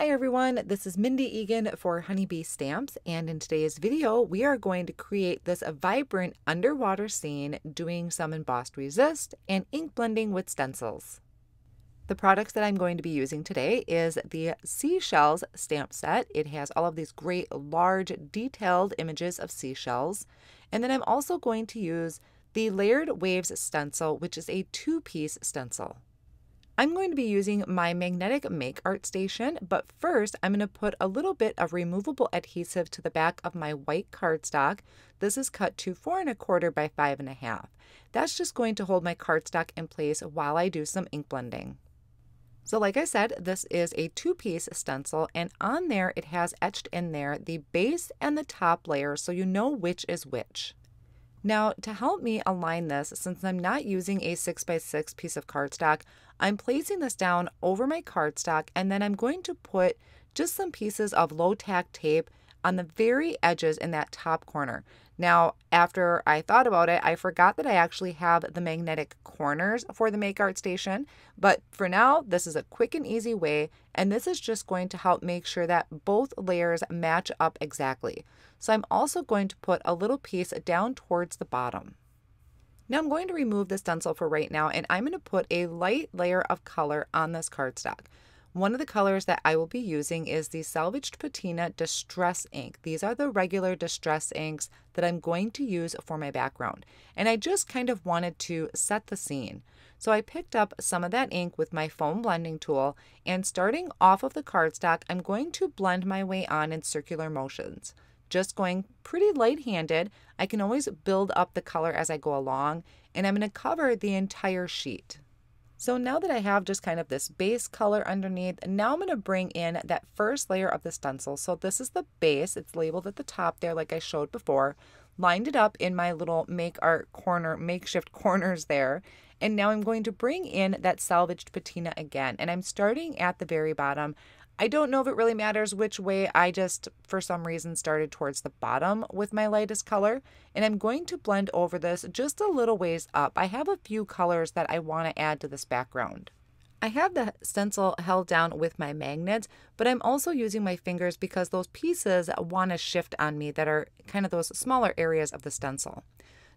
Hi everyone, this is Mindy Eggen for Honeybee Stamps, and in today's video we are going to create this vibrant underwater scene doing some embossed resist and ink blending with stencils. The products that I'm going to be using today is the Seashells stamp set. It has all of these great large detailed images of seashells, and then I'm also going to use the Layered Waves stencil, which is a two-piece stencil. I'm going to be using my magnetic make art station, but first I'm going to put a little bit of removable adhesive to the back of my white cardstock. This is cut to 4 1/4 by 5 1/2. That's just going to hold my cardstock in place while I do some ink blending. So like I said, this is a two-piece stencil, and on there it has etched in there the base and the top layer so you know which is which. Now, to help me align this, since I'm not using a 6x6 piece of cardstock, I'm placing this down over my cardstock, and then I'm going to put just some pieces of low-tack tape on the very edges in that top corner. Now, after I thought about it, I forgot that I actually have the magnetic corners for the make art station, but for now, this is a quick and easy way, and this is just going to help make sure that both layers match up exactly. So I'm also going to put a little piece down towards the bottom. Now I'm going to remove the stencil for right now, and I'm going to put a light layer of color on this cardstock. One of the colors that I will be using is the Salvaged Patina Distress ink. These are the regular distress inks that I'm going to use for my background. And I just kind of wanted to set the scene. So I picked up some of that ink with my foam blending tool, and starting off of the cardstock, I'm going to blend my way on in circular motions. Just going pretty light-handed. I can always build up the color as I go along, and I'm going to cover the entire sheet. So now that I have just kind of this base color underneath, now I'm going to bring in that first layer of the stencil. So this is the base. It's labeled at the top there like I showed before. Lined it up in my little make art corner, makeshift corners there. And now I'm going to bring in that Salvaged Patina again. And I'm starting at the very bottom. I don't know if it really matters which way. I just, for some reason, started towards the bottom with my lightest color. And I'm going to blend over this just a little ways up. I have a few colors that I want to add to this background. I have the stencil held down with my magnets, but I'm also using my fingers because those pieces want to shift on me that are kind of those smaller areas of the stencil.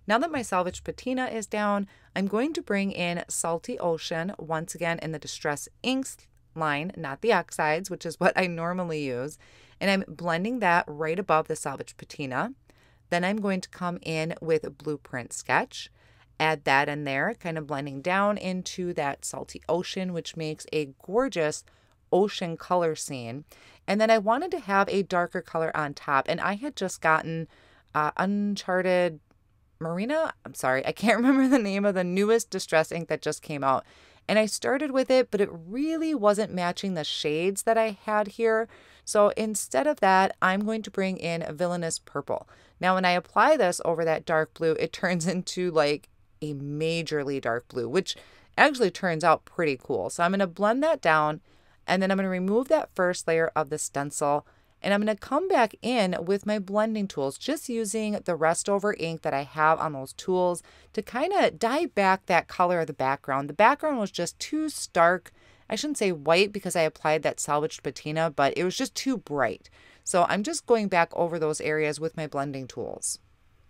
Now that my Salvaged Patina is down, I'm going to bring in Salty Ocean once again in the Distress Inks line, not the Oxides, which is what I normally use, and I'm blending that right above the Salvaged Patina. Then I'm going to come in with Blueprint Sketch, add that in there, kind of blending down into that Salty Ocean, which makes a gorgeous ocean color scene. And then I wanted to have a darker color on top, and I had just gotten Uncharted Marina. I'm sorry, I can't remember the name of the newest distress ink that just came out. And I started with it, but it really wasn't matching the shades that I had here. So instead of that, I'm going to bring in Villainous Purple. Now, when I apply this over that dark blue, it turns into like a majorly dark blue, which actually turns out pretty cool. So I'm going to blend that down, and then I'm going to remove that first layer of the stencil, and I'm going to come back in with my blending tools, just using the Restover ink that I have on those tools to kind of dye back that color of the background. The background was just too stark. I shouldn't say white because I applied that Salvaged Patina, but it was just too bright. So I'm just going back over those areas with my blending tools.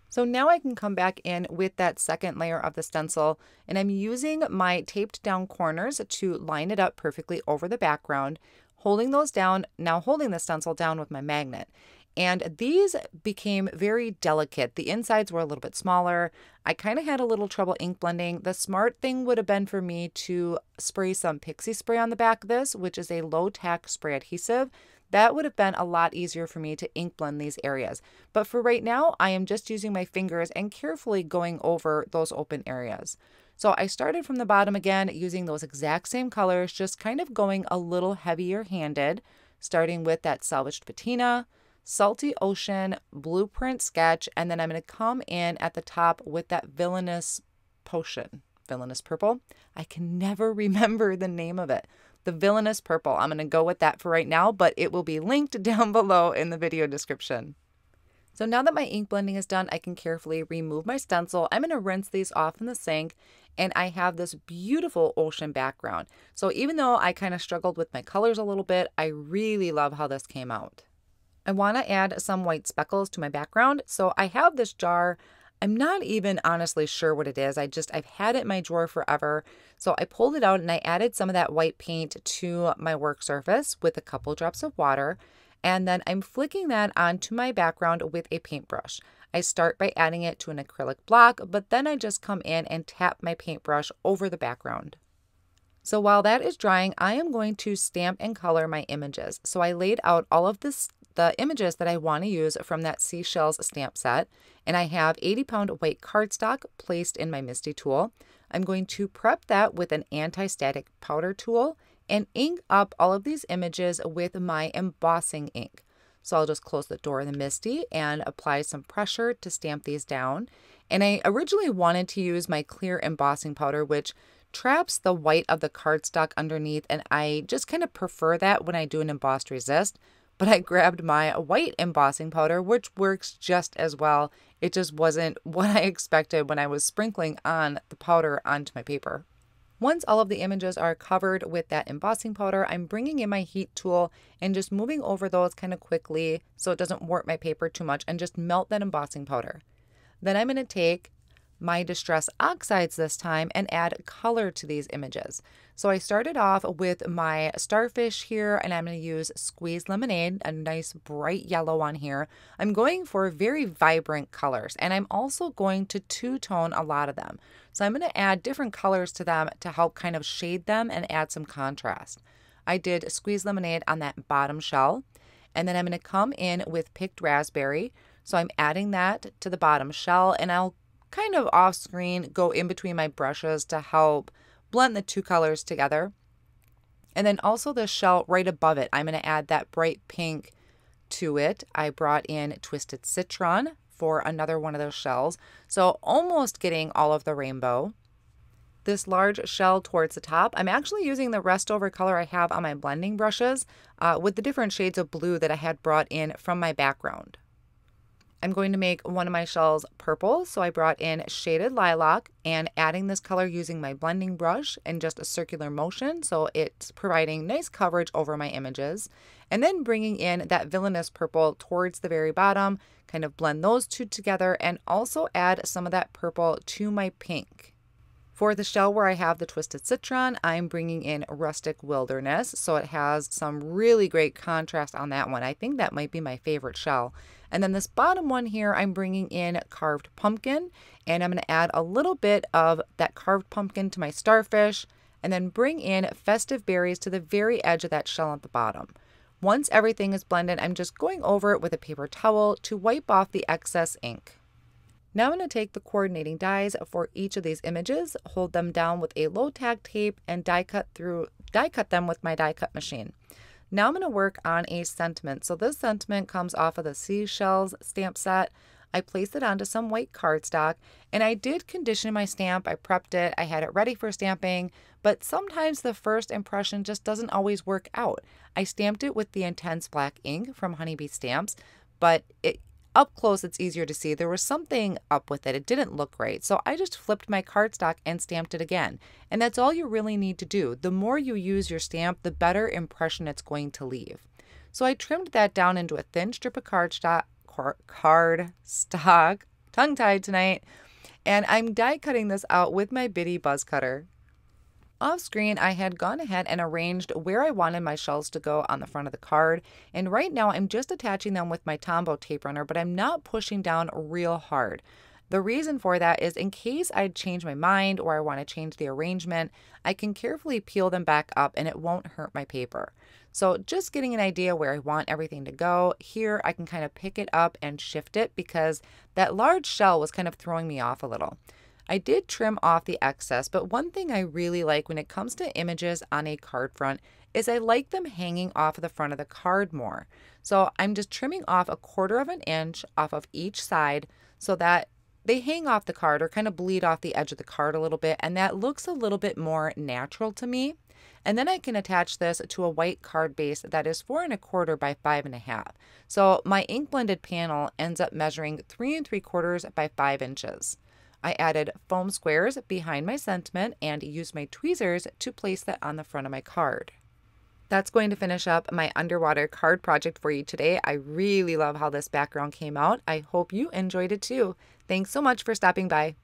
So now I can come back in with that second layer of the stencil, and I'm using my taped down corners to line it up perfectly over the background, holding those down, now holding the stencil down with my magnet. And these became very delicate. The insides were a little bit smaller. I kind of had a little trouble ink blending. The smart thing would have been for me to spray some pixie spray on the back of this, which is a low tack spray adhesive. That would have been a lot easier for me to ink blend these areas. But for right now, I am just using my fingers and carefully going over those open areas. So I started from the bottom again using those exact same colors, just kind of going a little heavier handed, starting with that Salvaged Patina, Salty Ocean, Blueprint Sketch, and then I'm going to come in at the top with that Villainous Purple. I can never remember the name of it. The Villainous Purple. I'm going to go with that for right now, but it will be linked down below in the video description. So now that my ink blending is done, I can carefully remove my stencil. I'm going to rinse these off in the sink, and I have this beautiful ocean background. So even though I kind of struggled with my colors a little bit, I really love how this came out. I want to add some white speckles to my background. So I have this jar. I'm not even honestly sure what it is. I've had it in my drawer forever. So I pulled it out and I added some of that white paint to my work surface with a couple drops of water. And then I'm flicking that onto my background with a paintbrush. I start by adding it to an acrylic block, but then I just come in and tap my paintbrush over the background. So while that is drying, I am going to stamp and color my images. So I laid out all of the images that I want to use from that Seashells stamp set, and I have 80-pound white cardstock placed in my Misty tool. I'm going to prep that with an anti-static powder tool and ink up all of these images with my embossing ink. So I'll just close the door in the Misty and apply some pressure to stamp these down. And I originally wanted to use my clear embossing powder, which traps the white of the cardstock underneath, and I just kind of prefer that when I do an embossed resist. But I grabbed my white embossing powder, which works just as well. It just wasn't what I expected when I was sprinkling on the powder onto my paper. Once all of the images are covered with that embossing powder, I'm bringing in my heat tool and just moving over those kind of quickly so it doesn't warp my paper too much, and just melt that embossing powder. Then I'm going to take my Distress Oxides this time and add color to these images. So I started off with my starfish here, and I'm going to use Squeezed Lemonade, a nice bright yellow on here. I'm going for very vibrant colors, and I'm also going to two-tone a lot of them. So I'm going to add different colors to them to help kind of shade them and add some contrast. I did Squeezed Lemonade on that bottom shell, and then I'm going to come in with Picked Raspberry. So I'm adding that to the bottom shell, and I'll kind of off screen go in between my brushes to help blend the two colors together. And then also the shell right above it, I'm going to add that bright pink to it. I brought in Twisted Citron for another one of those shells, so almost getting all of the rainbow. This large shell towards the top, I'm actually using the rest-over color I have on my blending brushes with the different shades of blue that I had brought in from my background. I'm going to make one of my shells purple, so I brought in Shaded Lilac and adding this color using my blending brush in just a circular motion, so it's providing nice coverage over my images. And then bringing in that Villainous Purple towards the very bottom, kind of blend those two together and also add some of that purple to my pink. For the shell where I have the Twisted Citron, I'm bringing in Rustic Wilderness, so it has some really great contrast on that one. I think that might be my favorite shell. And then this bottom one here, I'm bringing in Carved Pumpkin, and I'm going to add a little bit of that carved pumpkin to my starfish, and then bring in Festive Berries to the very edge of that shell at the bottom. Once everything is blended, I'm just going over it with a paper towel to wipe off the excess ink. Now I'm going to take the coordinating dies for each of these images, hold them down with a low tack tape, and die cut them with my die cut machine. Now I'm going to work on a sentiment. So this sentiment comes off of the Seashells stamp set. I placed it onto some white cardstock, and I did condition my stamp. I prepped it. I had it ready for stamping, but sometimes the first impression just doesn't always work out. I stamped it with the Intense Black ink from Honeybee Stamps, but up close, it's easier to see. There was something up with it. It didn't look right. So I just flipped my cardstock and stamped it again. And that's all you really need to do. The more you use your stamp, the better impression it's going to leave. So I trimmed that down into a thin strip of cardstock, tongue-tied tonight. And I'm die cutting this out with my bitty buzz cutter. Off screen, I had gone ahead and arranged where I wanted my shells to go on the front of the card, and right now I'm just attaching them with my Tombow tape runner, but I'm not pushing down real hard. The reason for that is in case I change my mind or I want to change the arrangement, I can carefully peel them back up and it won't hurt my paper. So just getting an idea where I want everything to go, here I can kind of pick it up and shift it because that large shell was kind of throwing me off a little. I did trim off the excess, but one thing I really like when it comes to images on a card front is I like them hanging off of the front of the card more. So I'm just trimming off 1/4 inch off of each side so that they hang off the card or kind of bleed off the edge of the card a little bit, and that looks a little bit more natural to me. And then I can attach this to a white card base that is 4 1/4 by 5 1/2. So my ink blended panel ends up measuring 3 3/4 by 5 inches. I added foam squares behind my sentiment and used my tweezers to place that on the front of my card. That's going to finish up my underwater card project for you today. I really love how this background came out. I hope you enjoyed it too. Thanks so much for stopping by.